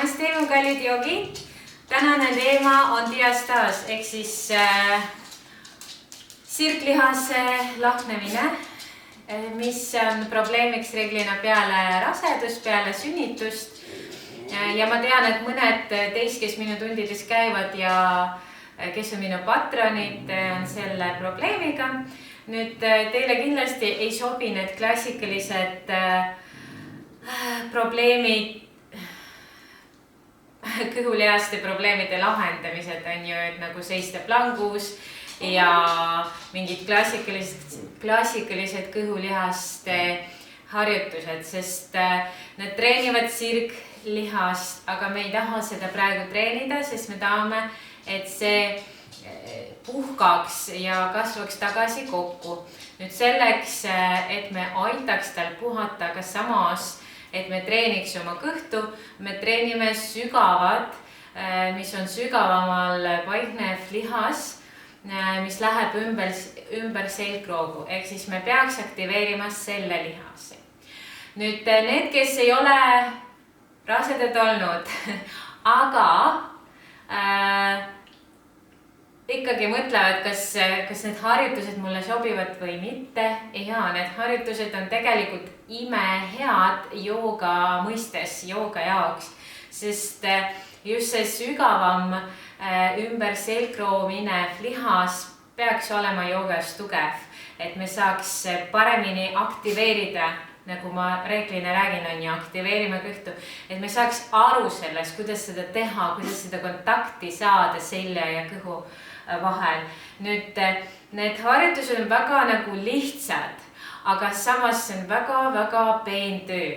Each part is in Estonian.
Namaste, mu kallid jogid. Tänane teema on diastaas ehk siis sirglihase lahknemine, mis on probleemiks reeglina peale rasedust, peale sünnitust. Ja ma tean, et mõned teist, kes minu tundides käivad ja kes on minu patronid, on selle probleemiga. Nüüd teile kindlasti ei sobi need klassikalised probleemid, kõhulihaste probleemide lahendamised on ju, et nagu seista plangus ja mingid klassikalised kõhulihaste harjutused, sest need treenivad sirglihast, aga me ei taha seda praegu treenida, sest me tahame, et see puhkaks ja kasvaks tagasi kokku. Nüüd selleks, et me aitaks tal puhata, aga samas et me treeniks oma kõhtu, me treenime sügavad, mis on sügavamal paiknev lihas, mis läheb ümber selgroogu, ehk siis me peaks aktiveerima selle lihase. Nüüd need, kes ei ole rasedad olnud, aga ikkagi mõtlevad, kas need harjutused mulle sobivad või mitte. Ja need harjutused on tegelikult imehead jooga mõistes, jooga jaoks, sest just see sügavam ümber selgroo minev lihas peaks olema joogas tugev, et me saaks paremini aktiveerida, nagu ma reeglina räägin, on ju, aktiveerime kõhtu, et me saaks aru sellest, kuidas seda teha, kuidas seda kontakti saada selja ja kõhu vahel. Nüüd need harjutused on väga nagu lihtsad, aga samas see on väga-väga peen töö.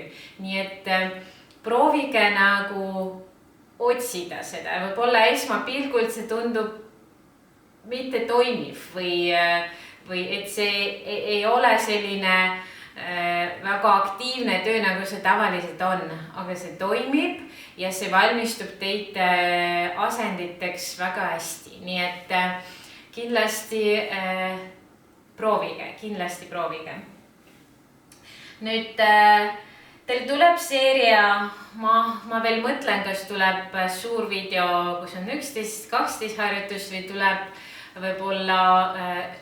Nii et proovige nagu otsida seda. Võib-olla esmapilgult see tundub mitte toimiv või et see ei ole selline väga aktiivne töö, nagu see tavaliselt on, aga see toimib ja see valmistub teid asenditeks väga hästi. Nii et kindlasti proovige. Nüüd teil tuleb seeria, ma veel mõtlen, kas tuleb suur video, kus on 11-12 harjutus või tuleb võib-olla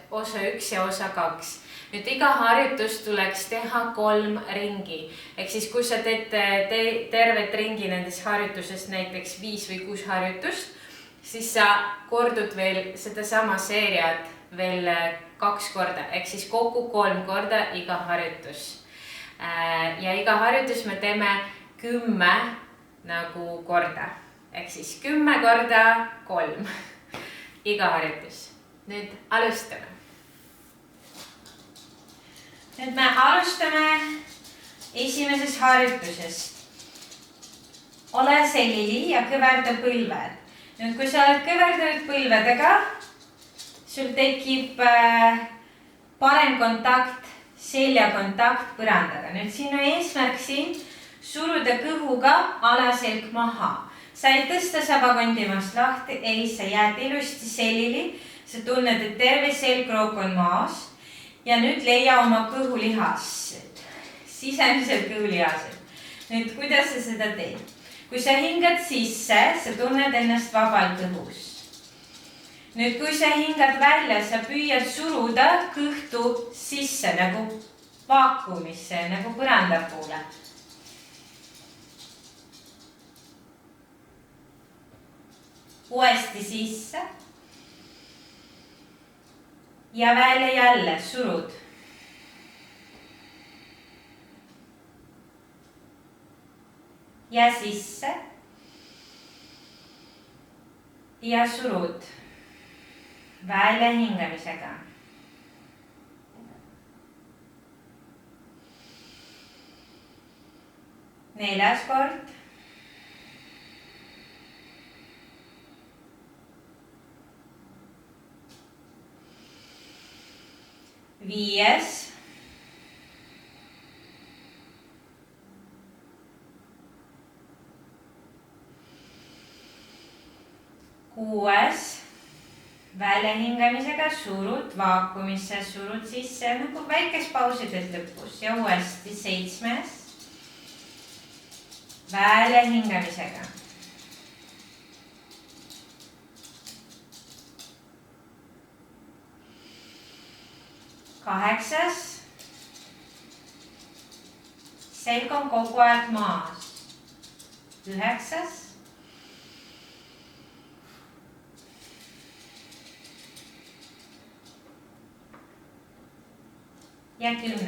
osa 1 ja osa 2. Nüüd iga harjutus tuleks teha 3 ringi. Ehk siis kui sa teed tervet ringi nendes harjutuses, näiteks 5 või 6 harjutust, siis sa kordud veel seda sama seeriat veel 2 korda. Ehk siis kokku 3 korda iga harjutus. Ja iga harjutus me teeme 10 nagu korda. Ehk siis 10 korda 3 iga harjutus. Nüüd alustame. Nüüd me alustame esimesest harjutusest. Ole sellili ja kõverda põlved. Nüüd kui sa oled kõverdanud põlvedega, sul tekib parem kontakt, seljakontakt põrandaga. Nüüd sinu eesmärk siin suruda kõhuga alaselg maha. Sa ei tõsta sabakondimast lahti, ei, sa jääd ilusti sellili. Sa tunned, et terve selgroog on maas. Ja nüüd leia oma kõhulihased, sisemised kõhulihased. Nüüd, kuidas sa seda teed? Kui sa hingad sisse, sa tunned ennast vabalt õhus. Nüüd, kui sa hingad välja, sa püüad suruda kõhtu sisse nagu vaakumisse, nagu põranda poole. Uuesti sisse. Ja välja jälle surud. Ja sisse. Ja surud. Välja hingamisega. Neljas kord. Viies. Kuues. Välja hingamisega surud vaakumisse, surud sisse nagu väikes pausides lõpus ja uuesti 7. Välja hingamisega. 8. Selg on kogu aeg maas. 9. Ja 10.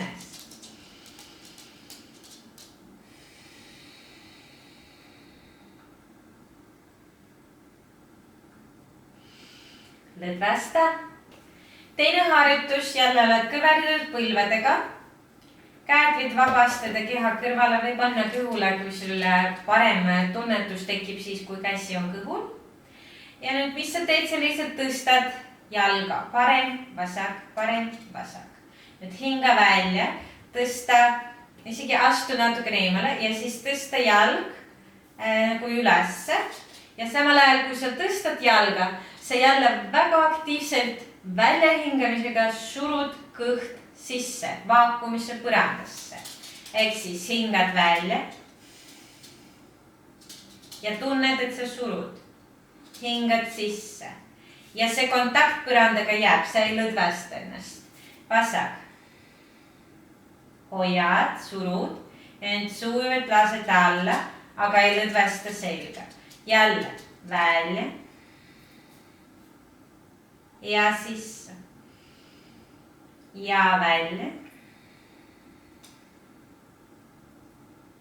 Lõdvesta. Teine harjutus, jälle oled kõverdatud põlvedega. Käed võid vabastada keha kõrvale või panna kõhule, kui sulle parem tunnetus tekib siis, kui käsi on kõhul. Ja nüüd, mis sa teed, sa lihtsalt tõstad jalga. Parem, vasak, vasak. Nüüd hinga välja, tõsta, isegi astu natukene eemale ja siis tõsta jalg nagu ülesse. Ja samal ajal, kui sa tõstad jalga, sa jälle väga aktiivselt väljahingamisega surud kõht sisse, vaakumisse põrandasse. Ehk siis hingad välja ja tunned, et sa surud. Hingad sisse ja see kontakt põrandaga jääb, sa ei lõdvesta ennast. Vasak. Hoiad, surud, ent suuvet lased alla, aga ei lõdvesta selga. Jälle välja ja sisse. Ja välja.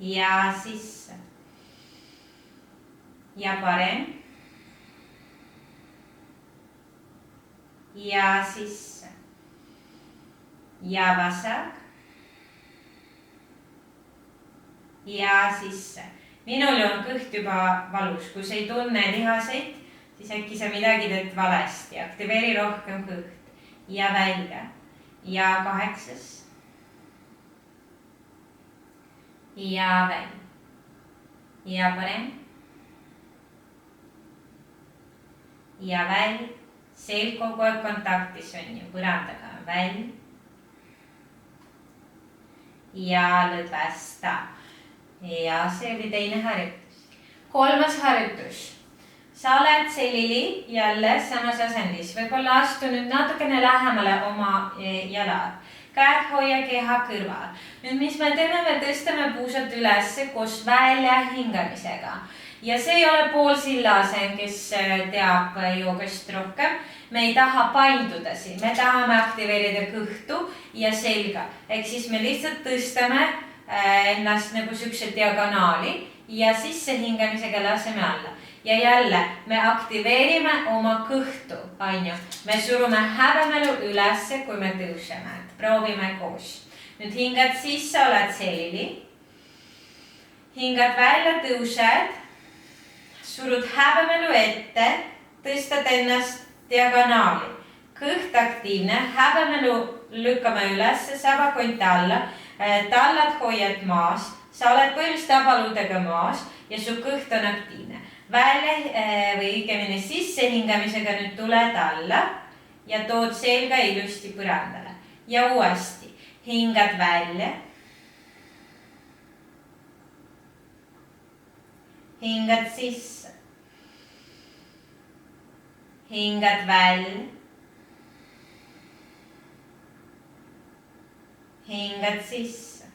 Ja sisse. Ja parem. Ja sisse. Ja vasak. Ja sisse. Minul on kõht juba valus. Kui sa ei tunne lihaseid, siis äkki sa midagi teed valesti. Aktiveeri rohkem kõht. Ja välja. Ja 8. Ja välja. Ja parem. Ja välja. Selg kogu aeg kontaktis on ju põrandaga. Välja. Ja lõdvesta. Ja see oli teine harjutus. 3. harjutus. Sa oled selili jälle samas asendis. Võib-olla astu nüüd natukene lähemale oma jalad. Käed hoia keha kõrval. Nüüd, mis me teeme? Me tõstame puusad üles koos välja hingamisega. Ja see ei ole poolsillasem, kes teab joogast rohkem. Me ei taha painduda siin. Me tahame aktiveerida kõhtu ja selga. Ehk siis me lihtsalt tõstame ennast nagu sükse diagonaali ja sisse hingamisega laseme alla. Ja jälle me aktiveerime oma kõhtu, ainu. Me surume häbemelu ülesse, kui me tõuseme. Proovime koos. Nüüd hingad sisse, oled selili. Hingad välja, tõused. Surud häbemelu ette, tõstad ennast diagonaali. Kõht aktiivne, häbemelu lükkame ülesse, sabakont alla. Tallad hoiad maas. Sa oled põhimõtteliselt tabaludega maas ja su kõht on aktiivne. Välja või õigemini sisse hingamisega nüüd tuled alla ja tood selga ilusti põrandale. Ja uuesti hingad välja. Hingad sisse. Hingad välja. Hingad sisse.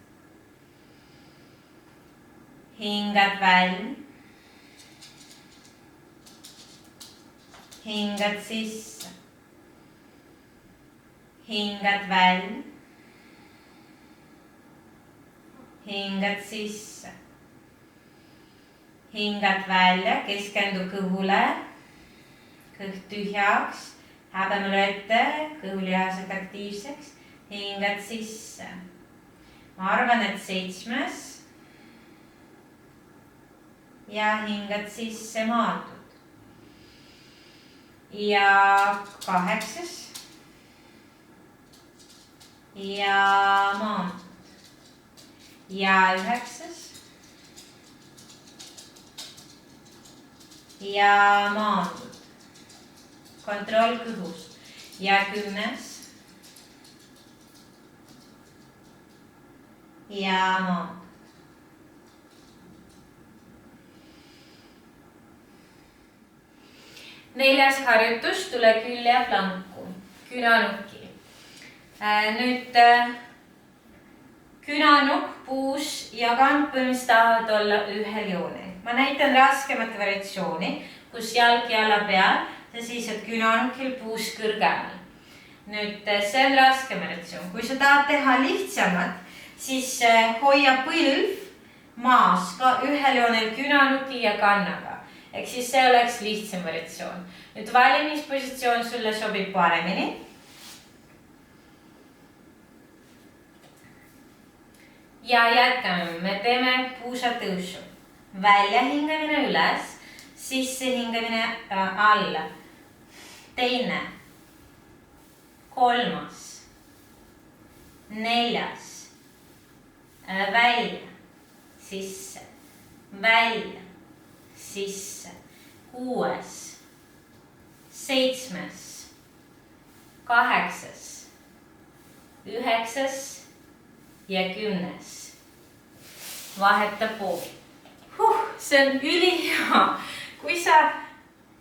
Hingad välja. Hingad sisse. Hingad välja. Hingad sisse. Hingad välja, keskendu kõhule. Kõht tühjaks. Häbemelu ette, kõhulihased aktiivseks. Hingad sisse. Ma arvan, et 7. Ja hingad sisse maandud. Ja 8. Ja maandud. Ja 9. Ja maandud. Kontroll kõhus. Ja 10. Ja maandud. Neljas harjutus, tule külje planku, künanukki. Nüüd künanukk, puus ja kand põhimõtteliselt tahavad olla ühel joonel. Ma näitan raskemat variatsiooni, kus jalg jala peal ja siis on künanukil puus kõrgemal. Nüüd see on raskem variatsioon. Kui sa tahad teha lihtsamad, siis hoia põlv maas ka ühel joonel künanuki ja kannaga. Ehk siis see oleks lihtsam variatsioon. Nüüd valimispositsioon sulle sobib paremini. Ja jätkame, me teeme puusatõusu. Välja hingamine üles, sisse hingamine alla. Teine, kolmas, neljas, välja, sisse, välja, sisse, kuues, seitsmes, kaheksas, üheksas ja 10. Vaheta pool. See on ülihea. Kui sa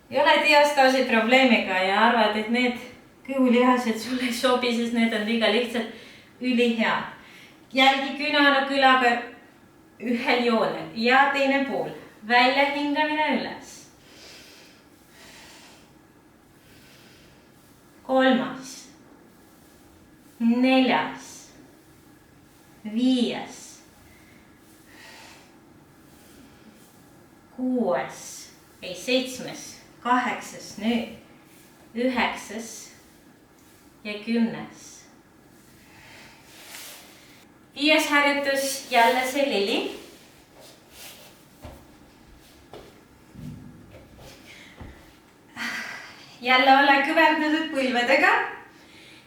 ei ole diastaasid probleemiga ja arvad, et need kõhulihased sulle ei sobi, siis need on liiga lihtsalt ülihea. Jälgi künana külaga ühel joonel ja teine pool. Välja hingamine üles. Kolmas, neljas, viies, kuues, seitsmes, kaheksas, nüüd, üheksas ja 10. Viies harjutus jälle see lili. Jälle ole kõverdatud põlvedega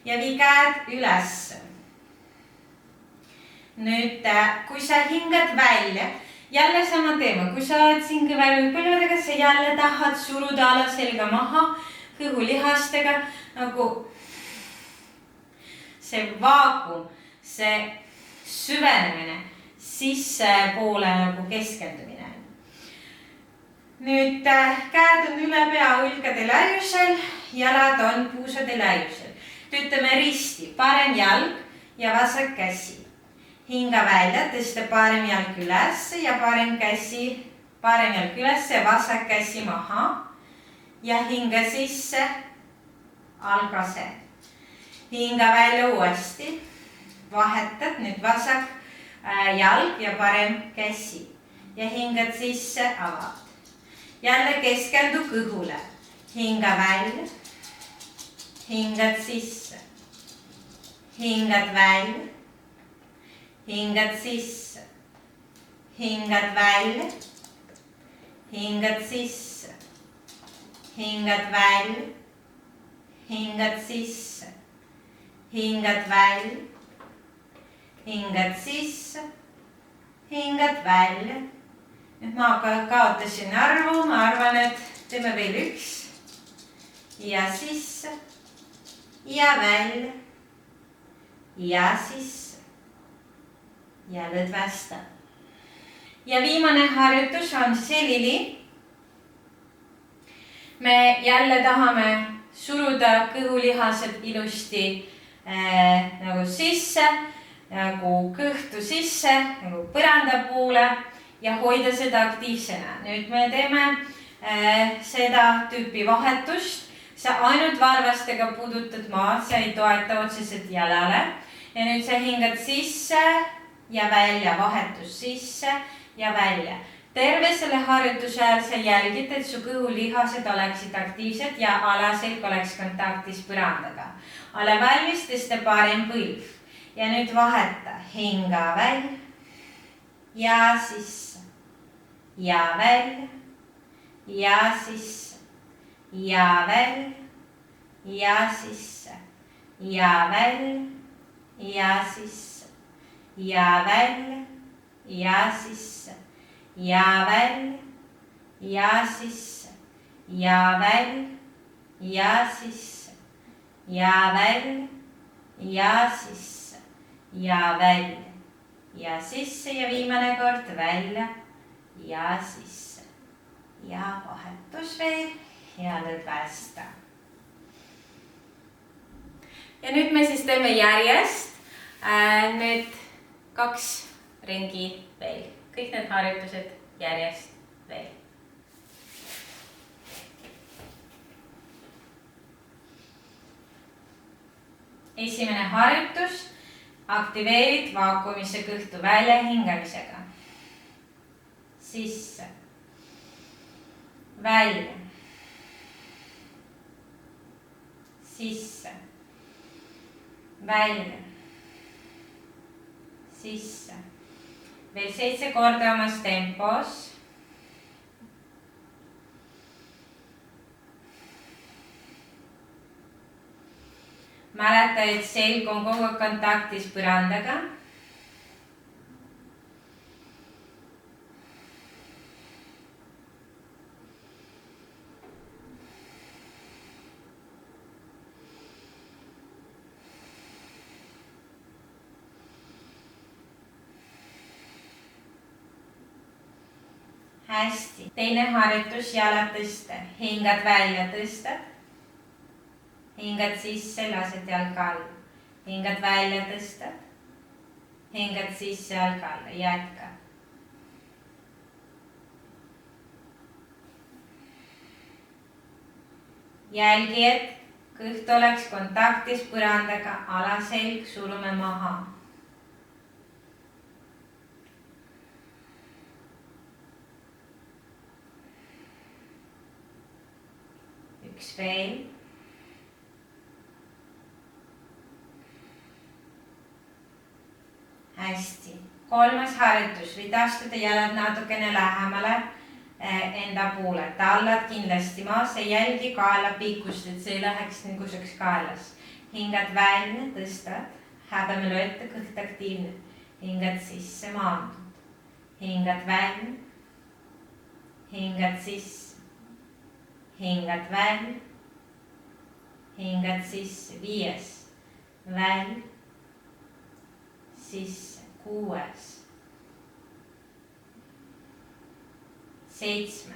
ja vii käed üles. Nüüd, kui sa hingad välja, jälle sama teema, kui sa oled siin kõverdatud põlvedega, sa jälle tahad suruda alaselga maha kõhulihastega, nagu see vaakum, see süvenemine, sissepoole nagu keskendumine. Nüüd käed on üle pea õlgade läiusel, jalad on puusade läiusel. Töötame risti, parem jalg ja vasak käsi. Hinga välja, tõsta parem jalg üles ja parem jalg üles ja vasak käsi maha. Ja hinga sisse, algase. Hinga välja uuesti, vahetad nüüd vasak jalg ja parem käsi. Ja hingad sisse, avad. Jälle keskendu kõhule. Hinga välja, hingad sisse, hingad välja, hingad sisse, hingad välja, hingad sisse, hingad välja, hingad sisse, hingad välja, hingad sisse, hingad välja. Nüüd ma kaotasin arvu, ma arvan, et teeme veel üks. Ja sisse, ja välja, ja sisse, ja lõdvesta. Ja viimane harjutus on selili. Me jälle tahame suruda kõhulihased ilusti nagu sisse, nagu kõhtu sisse, nagu põranda poole. Ja hoida seda aktiivsena. Nüüd me teeme seda tüüpi vahetust. Sa ainult varvastega pudutad maad, sa ei toeta otseselt jalale. Ja nüüd sa hingad sisse ja välja, vahetus sisse ja välja. Terve selle harjutuse ajal sa jälgid, et su kõhulihased oleksid aktiivsed ja alaselg oleks kontaktis põrandaga. Ole valmis, tõsta parem põlv. Ja nüüd vaheta. Hinga välja ja sisse. Ja välja, ja sisse, ja välja, ja sisse, ja välja, ja sisse, ja välja, ja sisse, ja välja, ja sisse, ja välja, ja sisse, ja välja, ja sisse, ja välja, ja sisse ja viimane kord välja. Ja sisse ja vahetus veel ja lõdvesta. ja nüüd me siis teeme järjest need 2 ringi veel. Kõik need harjutused järjest veel. Esimene harjutus. Aktiveerid vaakumisse kõhtu välja hingamisega. Sisse. Välja. Sisse. Välja. Sisse. Veel 7 korda omas tempos. Mäleta, et selg on kogu aeg kontaktis põrandaga. Hästi. Teine harjutus, jalad tõsta. Hingad välja, tõstad. Hingad sisse, lased jalga alla. Hingad välja, tõstad. Hingad sisse, jalga alla. Jätka. Jälgi, et kõht oleks kontaktis põrandaga, alaselg surume maha. Üks veel. Hästi. 3. harjutus. Võid astuda jalad natukene lähemale enda poole. Tallad kindlasti maas ja jälgi kaela pikkust, et see ei läheks niguseks kaelas. Hingad välja, tõstad. Häbemelu ette, kõht aktiivne. Hingad sisse, maandud. Hingad välja. Hingad sisse. Hingad välja. Hingad sisse. 5. Välja. Sisse. 6. 7.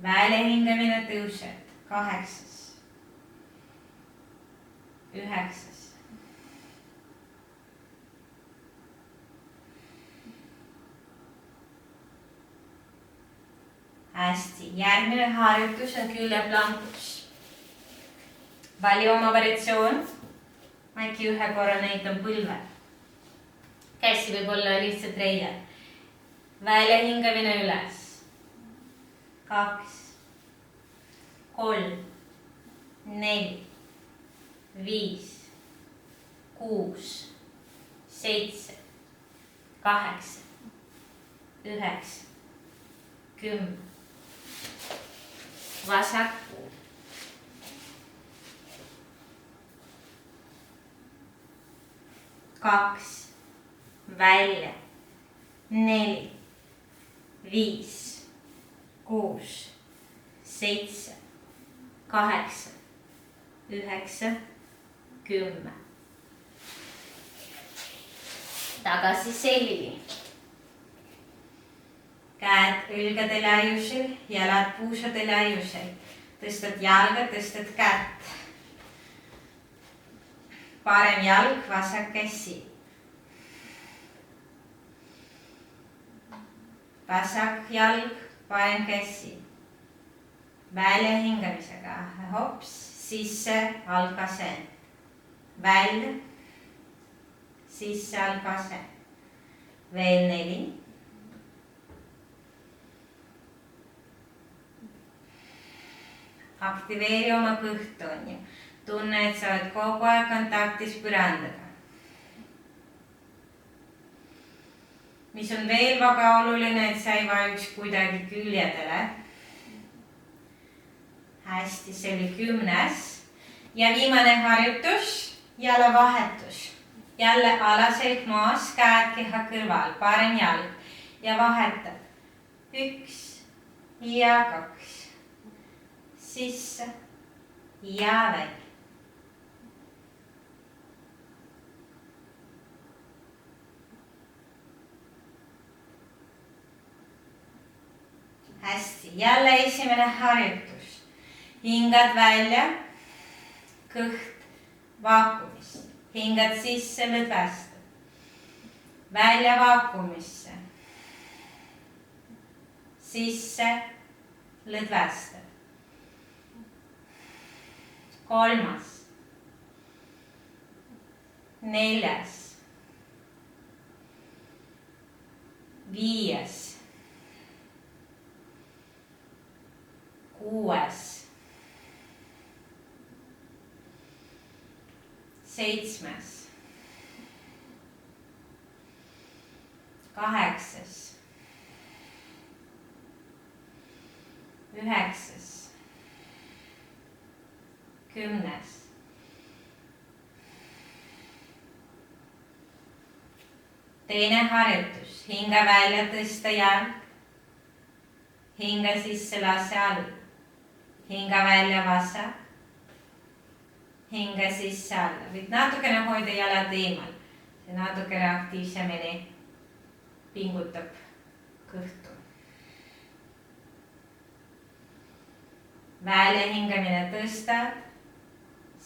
Välja hingamine tõuseb. 8. 9. Hästi. Järgmine harjutus on küljeplankus. Vali oma variatsioon. Ma äkki ühe korra näitan põlve. Käsi võib olla lihtsalt reiel. Välja hingamine üles. 2, 3, 4, 5, 6, 7, 8, 9, 10. Vasak. 2, välja, 4, 5, 6, 7, 8, 9, 10. Tagasi selili. Käed õlgade läiusel, jalad puusade läiusel. Tõstad jalga, tõstad kätt. Parem jalg, vasak käsi. Vasak jalg, parem käsi. Välja hingamisega. Hops, sisse, algasend. Välja, sisse, algasend. Veel 4. Aktiveeri oma kõhtu, on ju. Tunne, et sa oled kogu aeg kontaktis põrandaga. Mis on veel väga oluline, et sa ei vajuks kuidagi küljedele. Hästi, see oli 10. Ja viimane harjutus, jalavahetus. Jälle alaselg maas, käed keha kõrval, parem jalg. Ja vahetab. 1 ja 2. Sisse ja välja. Hästi, jälle esimene harjutus. Hingad välja, kõht vaakumisse, hingad sisse, lõdvestad, välja vaakumisse, sisse, lõdvestad. 3., 4., 5., 6., 7., 8., 9., 10. Teine harjutus, hinga välja, tõsta jalg, hinga sisse, lase all, hinga välja, vasak, hinga sisse alla. Võid natukene hoida jalad eemal, see natukene aktiivsemini pingutab kõhtu. Välja hingamine tõstad,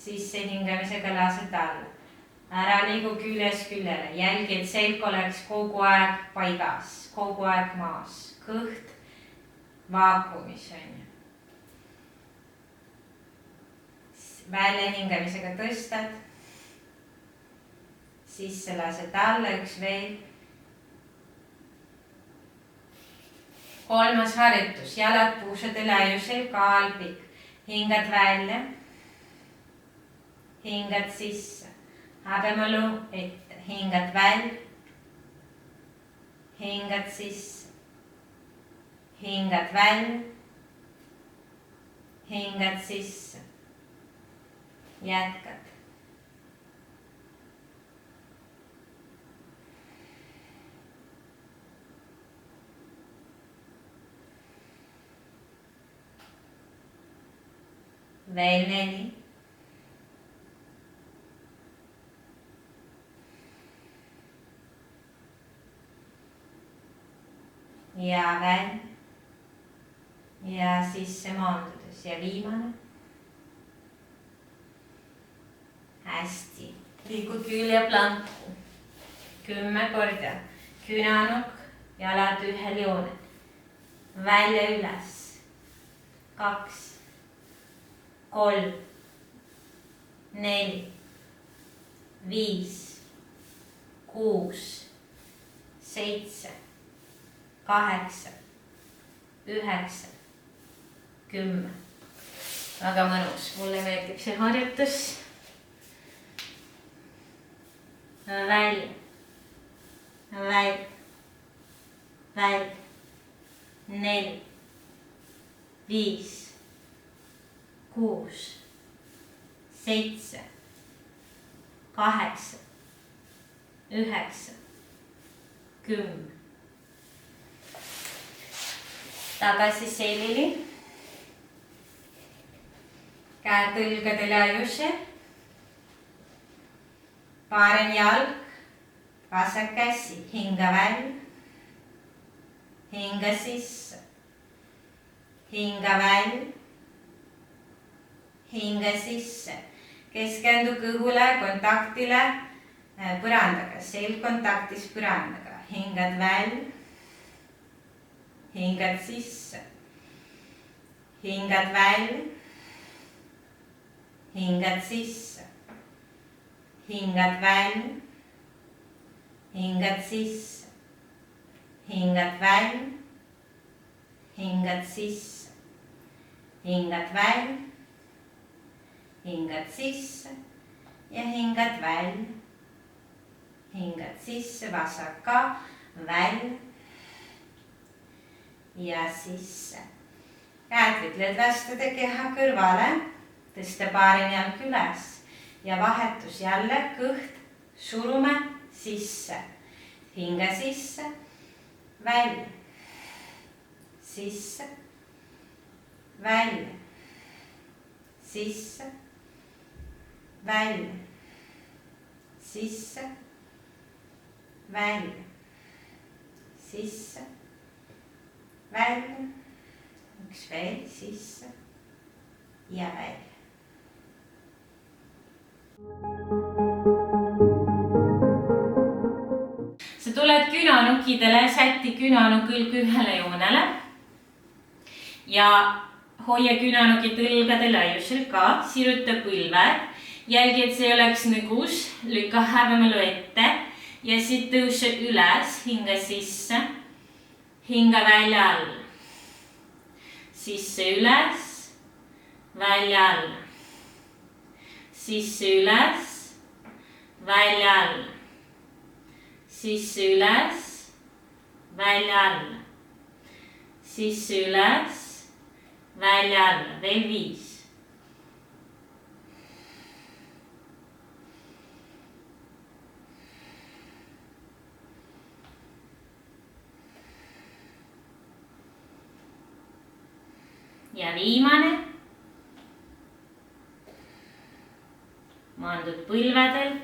sisse hingamisega lased alla. Ära liigu küljest küljele, jälgi, et selg oleks kogu aeg paigas, kogu aeg maas, kõht vaakumis on ju. Välja hingamisega tõstad, sisse lased alla, üks veel. 3. harjutus, jalad puusade laiusel, kaal pikk, hingad välja, hingad sisse. Habemalu ette, hingad välja, hingad sisse, hingad välja, hingad sisse, jätkad. Veel 4. Ja välja ja sisse maandudes ja viimane. Hästi, liigu külje planku 10 korda, küünanukk, jalad ühel joonel, välja üles, 2, 3, 4, 5, 6, 7, 8, 9, 10. Väga mõnus, mulle meeldib see harjutus. Välja, välja, välja, 4, 5, 6, 7, 8, 9, 10. Tagasi selili, käed õlgade laiusel, parem jalg, vasak käsi, hinga välja, hinga sisse, hinga välja, hinga sisse, keskendu kõhule, kontaktile põrandaga, selg kontaktis põrandaga, hingad välja, hingad sisse, hingad välja, hingad sisse, hingad välja, hingad sisse, hingad välja, hingad sisse, hingad välja, hingad sisse ja hingad välja, hingad sisse, vasak ka, välja ja sisse. Käed võid lõdvestada keha kõrvale, tõsta paari jalg üles ja vahetus jälle kõht, surume sisse, hinga sisse, välja, sisse, välja, sisse, välja, sisse, välja, sisse, välja, üks veel sisse ja välja. sa tuled künanukkidele, säti künanukülg ühele joonele ja hoia künanukid õlgade laiusel ka, siruta põlved, jälgi, et see oleks nõgus, lükka häbemelu ette ja siit tõuse üles, hinga sisse, hinga välja all, sisse üles, välja all, sisse üles, välja all, sisse üles, välja all, sisse üles, välja all, veel 5. ja viimane. Maandud põlvedel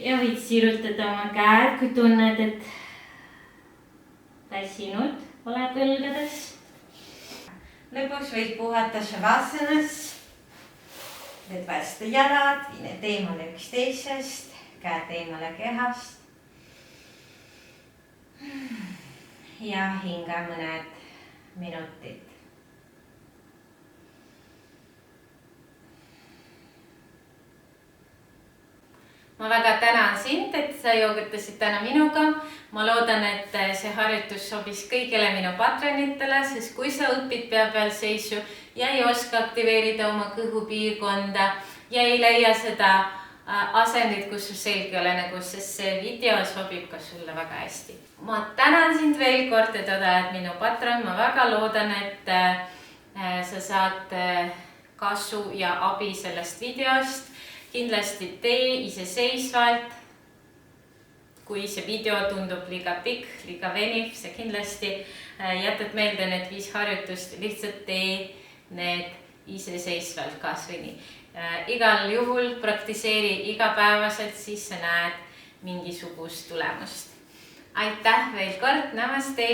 ja võid sirutada oma käed, kui tunned, et väsinud oled õlgades. Lõpuks võid puhata Shavasanas, need vastu jalad, need eemale üksteisest, käed eemale kehast. Ja hinga mõned minutid. Ma väga tänan sind, et sa joogutasid täna minuga. Ma loodan, et see harjutus sobis kõigile minu patronitele, sest kui sa õpid pea peal seisu ja ei oska aktiveerida oma kõhupiirkonda ja ei leia seda asendit, kus su selg ei ole nagu, sest see video sobib ka sulle väga hästi. Ma tänan sind veel kord, et oled minu patron. Ma väga loodan, et sa saad kasu ja abi sellest videost. Kindlasti tee iseseisvalt, kui see video tundub liiga pikk, liiga veniv, see kindlasti jätad meelde need 5 harjutust, lihtsalt tee need iseseisvalt kasvõi nii. Igal juhul praktiseeri igapäevaselt, siis sa näed mingisugust tulemust. Aitäh veel kord, namaste!